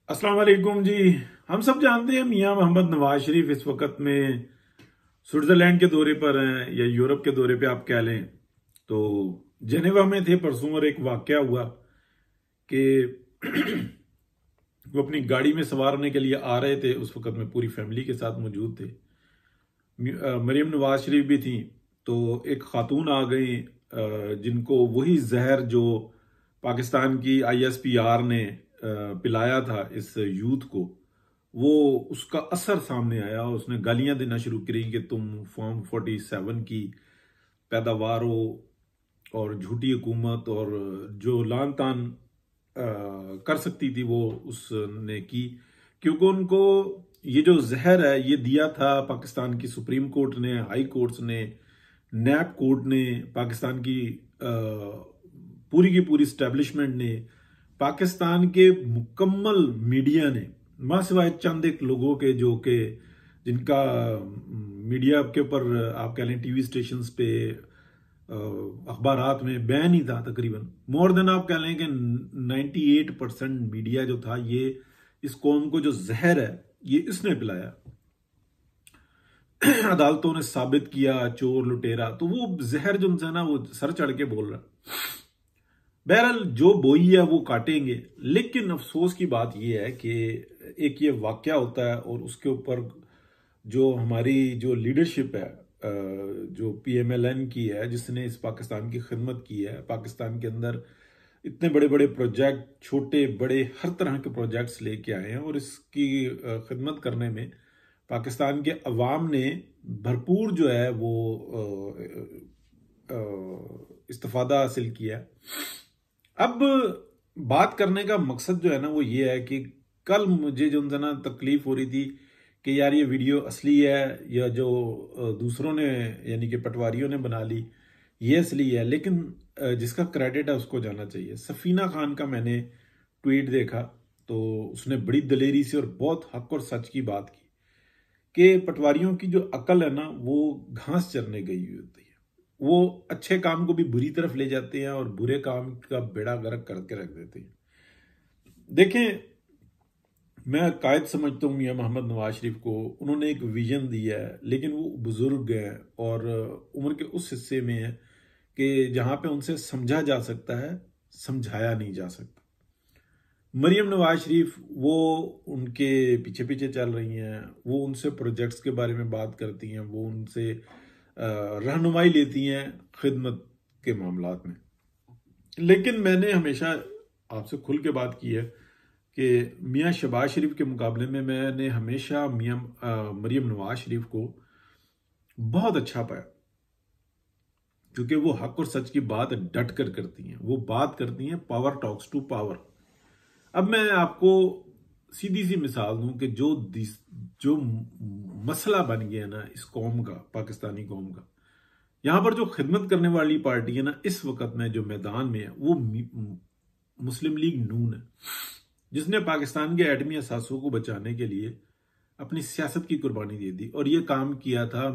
अस्सलाम वालेकुम जी। हम सब जानते हैं मियां मोहम्मद नवाज शरीफ इस वक्त में स्विट्जरलैंड के दौरे पर हैं या यूरोप के दौरे पे आप कह लें। तो जेनेवा में थे परसों और एक वाकया हुआ कि वो अपनी गाड़ी में सवार होने के लिए आ रहे थे। उस वक्त में पूरी फैमिली के साथ मौजूद थे। मरियम नवाज शरीफ भी थी। तो एक खातून आ गई जिनको वही जहर जो पाकिस्तान की ISPR ने पिलाया था इस यूथ को, वो उसका असर सामने आया। उसने गालियां देना शुरू करी कि तुम फॉर्म 47 की पैदावार हो और झूठी हुकूमत, और जो लान तान कर सकती थी वो उसने की, क्योंकि उनको ये जो जहर है ये दिया था पाकिस्तान की सुप्रीम कोर्ट ने, हाई कोर्ट्स ने, नैब कोर्ट ने, पाकिस्तान की पूरी की पूरी स्टैब्लिशमेंट ने, पाकिस्तान के मुकम्मल मीडिया ने, मां सिवाय चंद एक लोगों के जो के जिनका मीडिया के ऊपर आप कह लें टीवी स्टेशन पे, अखबारात में बैन ही था तकरीबन। मोर देन आप कह लें कि 98% मीडिया जो था ये इस कौम को जो जहर है ये इसने पिलाया। अदालतों ने साबित किया चोर लुटेरा, तो वो जहर जो है ना वो सर चढ़ के बोल रहा। बहरहाल जो बोई है वो काटेंगे। लेकिन अफसोस की बात यह है कि एक ये वाकया होता है और उसके ऊपर जो हमारी जो लीडरशिप है, जो PMLN की है, जिसने इस पाकिस्तान की खिदमत की है, पाकिस्तान के अंदर इतने बड़े बड़े प्रोजेक्ट, छोटे बड़े हर तरह के प्रोजेक्ट्स लेके आए हैं, और इसकी खिदमत करने में पाकिस्तान के अवाम ने भरपूर जो है वो इस्तिफादा हासिल किया। अब बात करने का मकसद जो है ना वो ये है कि कल मुझे जो ना तकलीफ हो रही थी कि यार ये वीडियो असली है या जो दूसरों ने यानी कि पटवारियों ने बना ली ये असली है, लेकिन जिसका क्रेडिट है उसको जाना चाहिए। सफीना खान का मैंने ट्वीट देखा तो उसने बड़ी दलेरी से और बहुत हक और सच की बात की कि पटवारियों की जो अकल है ना वो घास चरने गई हुई होती है। वो अच्छे काम को भी बुरी तरफ ले जाते हैं और बुरे काम का बेड़ा गर्क करके रख देते हैं। देखें, मैं कायद समझता हूँ मियां मोहम्मद नवाज शरीफ को। उन्होंने एक विजन दिया है, लेकिन वो बुजुर्ग हैं और उम्र के उस हिस्से में है कि जहां पे उनसे समझा जा सकता है, समझाया नहीं जा सकता। मरियम नवाज शरीफ वो उनके पीछे पीछे चल रही हैं, वो उनसे प्रोजेक्ट्स के बारे में बात करती हैं, वो उनसे रहनुमाई लेती हैं खिदमत के मामलात में। लेकिन मैंने हमेशा आपसे खुल के बात की है कि मियां शहबाज शरीफ के मुकाबले में मैंने हमेशा मरियम नवाज शरीफ को बहुत अच्छा पाया, क्योंकि वो हक और सच की बात डट कर करती हैं। वो बात करती हैं पावर टॉक्स टू पावर। अब मैं आपको सीधी सी मिसाल दूं कि जो मसला बन गया ना इस कौम का, पाकिस्तानी कौम का, यहां पर जो खिदमत करने वाली पार्टी है ना इस वक्त में जो मैदान में है वो मुस्लिम लीग नून है, जिसने पाकिस्तान के एटमी असासों को बचाने के लिए अपनी सियासत की कुर्बानी दे दी। और ये काम किया था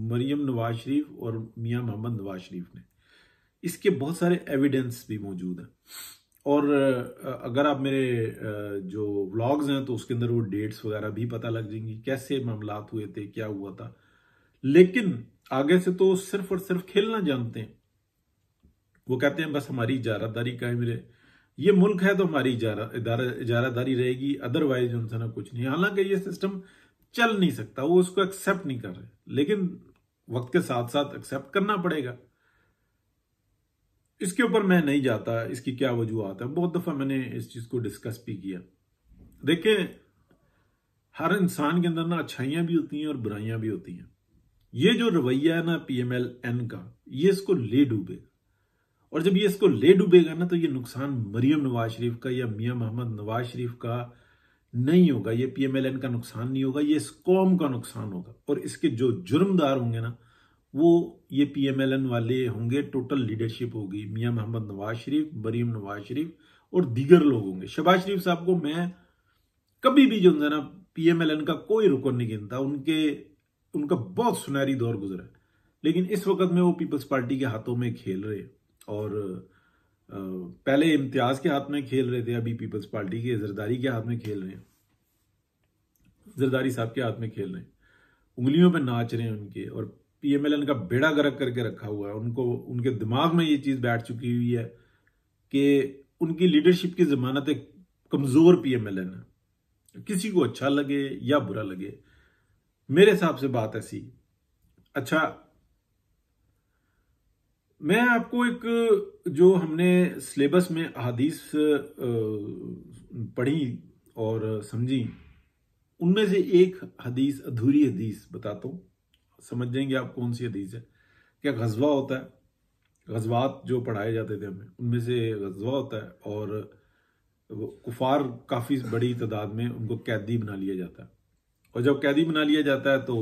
मरियम नवाज शरीफ और मियां मोहम्मद नवाज शरीफ ने। इसके बहुत सारे एविडेंस भी मौजूद हैं। और अगर आप मेरे जो व्लॉग्स हैं तो उसके अंदर वो डेट्स वगैरह भी पता लग जाएंगी, कैसे मामलात हुए थे, क्या हुआ था। लेकिन आगे से तो सिर्फ और सिर्फ खेलना जानते हैं। वो कहते हैं बस हमारी इजारादारी कायम रहे, ये मुल्क है तो हमारी इजारादारी रहेगी, अदरवाइज उनसे ना कुछ नहीं। हालांकि ये सिस्टम चल नहीं सकता, वो उसको एक्सेप्ट नहीं कर रहे, लेकिन वक्त के साथ साथ एक्सेप्ट करना पड़ेगा। इसके ऊपर मैं नहीं जाता इसकी क्या वजूहत है, बहुत दफा मैंने इस चीज को डिस्कस भी किया। देखें, हर इंसान के अंदर ना अच्छाइयां भी होती हैं और बुराइयां भी होती हैं। ये जो रवैया है ना PMLN का, ये इसको ले डूबेगा, और जब ये इसको ले डूबेगा ना तो ये नुकसान मरियम नवाज शरीफ का या मियां मोहम्मद नवाज शरीफ का नहीं होगा, ये PMLN का नुकसान नहीं होगा, ये इस कौम का नुकसान होगा। और इसके जो जुर्मदार होंगे ना वो ये PMLN वाले होंगे, टोटल लीडरशिप होगी, मियां मोहम्मद नवाज शरीफ, मरियम नवाज शरीफ और दीगर लोग होंगे। शहबाज शरीफ साहब को मैं कभी भी जो है ना PMLN का कोई रुकन नहीं गिनता। उनका बहुत सुनहरी दौर गुजरा है, लेकिन इस वक्त में वो पीपल्स पार्टी के हाथों में खेल रहे। और पहले इम्तियाज के हाथ में खेल रहे थे, अभी पीपल्स पार्टी के जरदारी के हाथ में खेल रहे हैं, जरदारी साहब के हाथ में खेल रहे हैं, उंगलियों पे नाच रहे हैं उनके, और पीएमएलएन का बेड़ा गर्क करके रखा हुआ है। उनको उनके दिमाग में ये चीज बैठ चुकी हुई है कि उनकी लीडरशिप की जमानत एक कमजोर पीएमएलएन है। किसी को अच्छा लगे या बुरा लगे, मेरे हिसाब से बात ऐसी। अच्छा, मैं आपको एक जो हमने सिलेबस में हदीस पढ़ी और समझी, उनमें से एक हदीस, अधूरी हदीस बताता हूं, समझ जाएंगे आप कौन सी हदीस है। क्या गजवा होता है, गजवात जो पढ़ाए जाते थे हमें, उनमें से गजवा होता है, और कुफार काफी बड़ी तादाद में उनको कैदी बना लिया जाता है। और जब कैदी बना लिया जाता है तो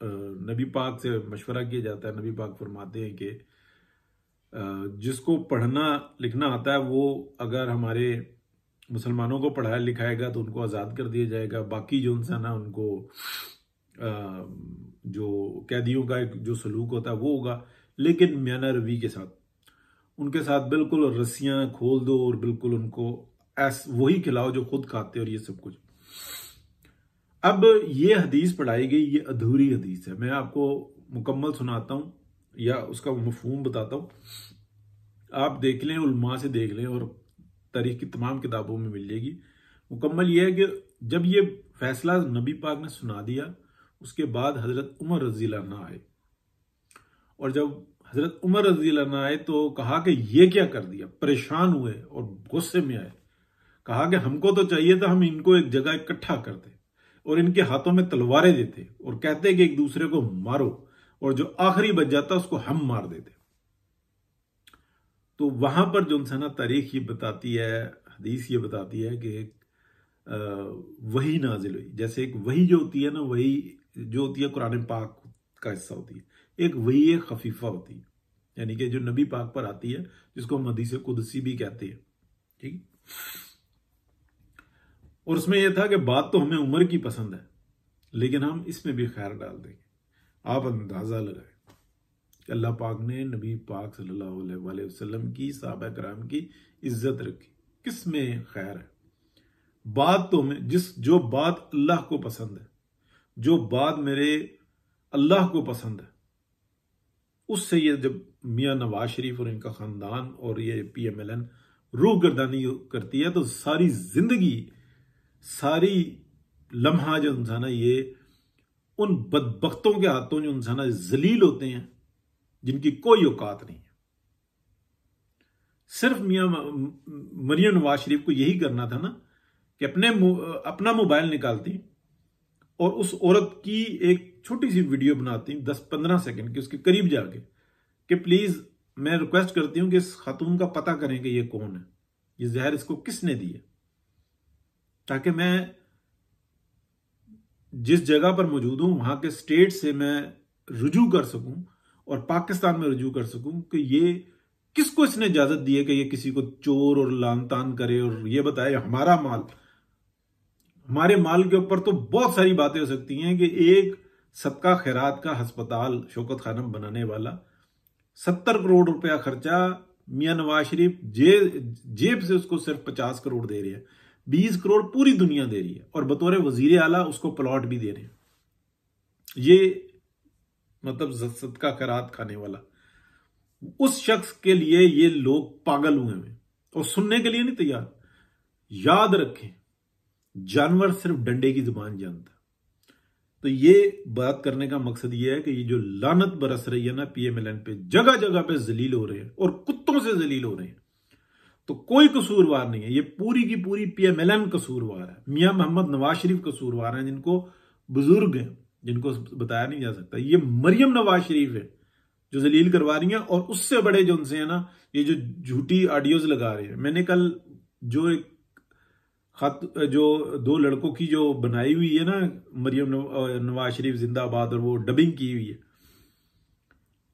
नबी पाक से मशवरा किया जाता है। नबी पाक फरमाते हैं कि जिसको पढ़ना लिखना आता है वो अगर हमारे मुसलमानों को पढ़ाया लिखाएगा तो उनको आज़ाद कर दिया जाएगा। बाकी जो इंसान है उनको जो कैदियों का एक जो सलूक होता है वो होगा, लेकिन म्याना रवी के साथ, उनके साथ बिल्कुल रस्सियां खोल दो और बिल्कुल उनको वही खिलाओ जो खुद खाते, और ये सब कुछ। अब ये हदीस पढ़ाई गई, ये अधूरी हदीस है। मैं आपको मुकम्मल सुनाता हूं या उसका मफहूम बताता हूं, आप देख लें, उलमा से देख लें, और तारीख की तमाम किताबों में मिल जाएगी। मुकम्मल ये है कि जब ये फैसला नबी पाक ने सुना दिया, उसके बाद हजरत उमर रज़ी अल्लाह अन्हु आए, और जब हजरत उमर रज़ी अल्लाह अन्हु आए तो कहा कि ये क्या कर दिया, परेशान हुए और गुस्से में आए। कहा कि हमको तो चाहिए था हम इनको एक जगह इकट्ठा करते और इनके हाथों में तलवारें देते और कहते कि एक दूसरे को मारो, और जो आखिरी बच जाता उसको हम मार देते। तो वहां पर जो ना तारीख ये बताती है, हदीस ये बताती है कि वही नाजिल हुई। जैसे एक वही जो होती है ना, वही जो होती है कुरान पाक का हिस्सा होती है, एक वही एक खफीफा होती है, यानी कि जो नबी पाक पर आती है, जिसको हम हदीस कुदसी भी कहते हैं। ठीक, और उसमें यह था कि बात तो हमें उम्र की पसंद है, लेकिन हम इसमें भी खैर डाल देंगे। आप अंदाजा लगाए, अल्लाह पाक ने नबी पाक सल्लल्लाहु अलैहि वसल्लम की, सहाबा कराम की इज्जत रखी, किसमें खैर है। बात तो हमें जो बात अल्लाह को पसंद है, जो बात मेरे अल्लाह को पसंद है, उससे ये जब मियां नवाज शरीफ और इनका खानदान और ये पीएमएलएन रूह गर्दानी करती है, तो सारी जिंदगी, सारी लम्हा जो इंसान है, ये उन बदबख्तों के हाथों जो इंसान जलील होते हैं, जिनकी कोई औकात नहीं है। सिर्फ मियां मरियम नवाज शरीफ को यही करना था ना कि अपना मोबाइल निकालती और उस औरत की एक छोटी सी वीडियो बनाती 10-15 सेकंड की, उसके करीब जाके, कि प्लीज मैं रिक्वेस्ट करती हूं कि इस खातून का पता करें कि ये कौन है, ये जहर इसको किसने दी है, ताकि मैं जिस जगह पर मौजूद हूं वहां के स्टेट से मैं रुजू कर सकूं और पाकिस्तान में रुजू कर सकूं कि ये किसको इसने इजाजत दी है कि ये किसी को चोर और लान तान करे और ये बताए हमारा माल। हमारे माल के ऊपर तो बहुत सारी बातें हो सकती हैं कि एक सदका खैरात का अस्पताल शौकत खानम बनाने वाला 70 करोड़ रुपया खर्चा मियां नवाज शरीफ जेब से उसको सिर्फ 50 करोड़ दे रहे हैं, 20 करोड़ पूरी दुनिया दे रही है, और बतौर वजीर आला उसको प्लॉट भी दे रहे हैं। ये मतलब सदका खैरात खाने वाला, उस शख्स के लिए ये लोग पागल हुए हैं और सुनने के लिए नहीं तैयार। याद रखें, जानवर सिर्फ डंडे की जुबान जानता। तो ये बात करने का मकसद ये है कि ये जो लानत बरस रही है ना पीएमएलएन पे, जगह जगह पे जलील हो रहे हैं और कुत्तों से जलील हो रहे हैं, तो कोई कसूरवार नहीं है, ये पूरी की पूरी पीएमएलएन कसूरवार है। मियां मोहम्मद नवाज शरीफ कसूरवार हैं, जिनको बुजुर्ग हैं, जिनको बताया नहीं जा सकता। ये मरियम नवाज शरीफ है जो जलील करवा रही है, और उससे बड़े जो उनसे है ना, ये जो झूठी ऑडियोज लगा रहे हैं। मैंने कल जो एक जो 2 लड़कों की जो बनाई हुई है ना, मरियम नवाज शरीफ जिंदाबाद, और वो डबिंग की हुई है,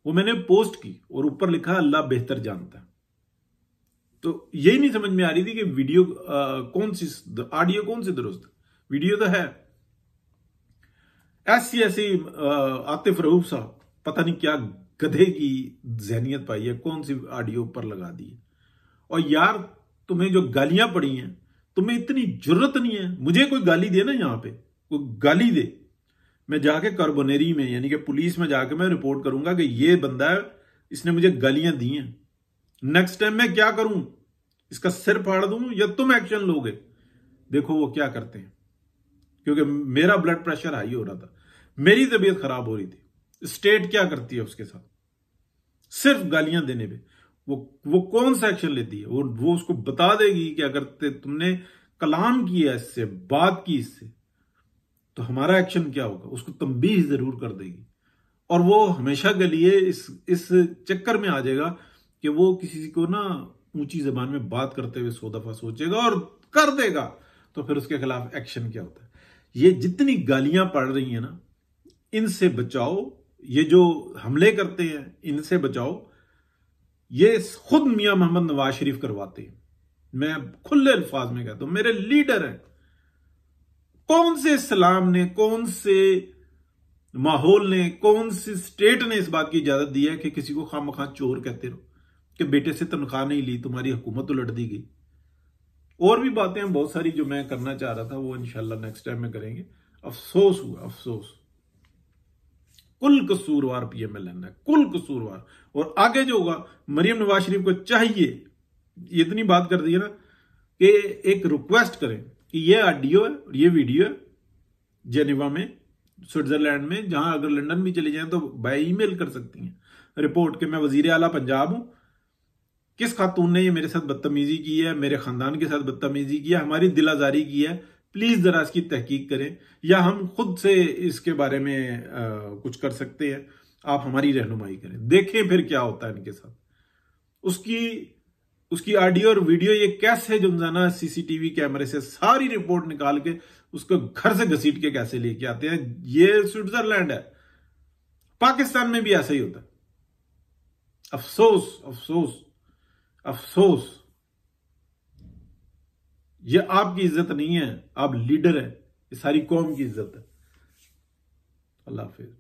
वो मैंने पोस्ट की और ऊपर लिखा अल्लाह बेहतर जानता है। तो यही नहीं समझ में आ रही थी कि वीडियो कौन सी, ऑडियो कौन सी दुरुस्त, वीडियो तो है। ऐसी आतिफ रऊफ साहब पता नहीं क्या गधे की जहनियत पाई है, कौन सी ऑडियो पर लगा दी है। और यार तुम्हें जो गालियां पड़ी हैं, तुम्हें इतनी जरूरत नहीं है। मुझे कोई गाली दे ना, यहां पे कोई गाली दे, मैं जाके कार्बोनेरी में यानी कि पुलिस में जाके मैं रिपोर्ट करूंगा कि ये बंदा है, इसने मुझे गालियां दी हैं। नेक्स्ट टाइम मैं क्या करूं, इसका सिर फाड़ दूं या तुम एक्शन लोगे? देखो वो क्या करते हैं, क्योंकि मेरा ब्लड प्रेशर हाई हो रहा था, मेरी तबीयत खराब हो रही थी। स्टेट क्या करती है उसके साथ, सिर्फ गालियां देने पे वो कौन सा एक्शन लेती है? वो उसको बता देगी कि अगर तुमने कलाम किया इससे, बात की इससे, तो हमारा एक्शन क्या होगा, उसको तंबीह जरूर कर देगी। और वो हमेशा के लिए इस चक्कर में आ जाएगा कि वो किसी को ना ऊंची जबान में बात करते हुए 100 दफा सोचेगा और कर देगा, तो फिर उसके खिलाफ एक्शन क्या होता है। ये जितनी गालियां पड़ रही हैं ना, इनसे बचाओ। ये जो हमले करते हैं इनसे बचाओ। ये खुद मियां मोहम्मद नवाज शरीफ करवाते हैं। मैं खुले अल्फाज में कहता हूं, मेरे लीडर हैं। कौन से इस्लाम ने, कौन से माहौल ने, कौन सी स्टेट ने इस बात की इजाजत दी है कि किसी को खामखा चोर कहते रहो, कि बेटे से तनख्वाह नहीं ली, तुम्हारी हुकूमत उलट दी गई। और भी बातें हैं बहुत सारी जो मैं करना चाह रहा था, वो इंशाल्लाह नेक्स्ट टाइम में करेंगे। अफसोस हुआ, अफसोस। कुल कसूरवार पीएमएलएन है, कुल कसूरवार। और आगे जो होगा, मरियम नवाज शरीफ को चाहिए, इतनी बात कर दी है ना, कि एक रिक्वेस्ट करें कि ये ऑडियो है और ये वीडियो है जेनेवा में, स्विट्जरलैंड में, जहां अगर लंदन भी चले जाएं तो बाय ईमेल कर सकती हैं रिपोर्ट के मैं वजीर आला पंजाब हूं, किस खातून ने ये मेरे साथ बदतमीजी की है, मेरे खानदान के साथ बदतमीजी की है, हमारी दिलाजारी की है, प्लीज जरा इसकी तहकीक करें, या हम खुद से इसके बारे में कुछ कर सकते हैं, आप हमारी रहनुमाई करें, देखें फिर क्या होता है इनके साथ। उसकी ऑडियो और वीडियो ये कैसे जुमजाना सीसीटीवी कैमरे से सारी रिपोर्ट निकाल के उसको घर से घसीट के कैसे लेके आते हैं। ये स्विट्जरलैंड है, पाकिस्तान में भी ऐसा ही होता है। अफसोस, अफसोस, अफसोस। ये आपकी इज्जत नहीं है, आप लीडर हैं, ये सारी कौम की इज्जत है। अल्लाह हाफिज।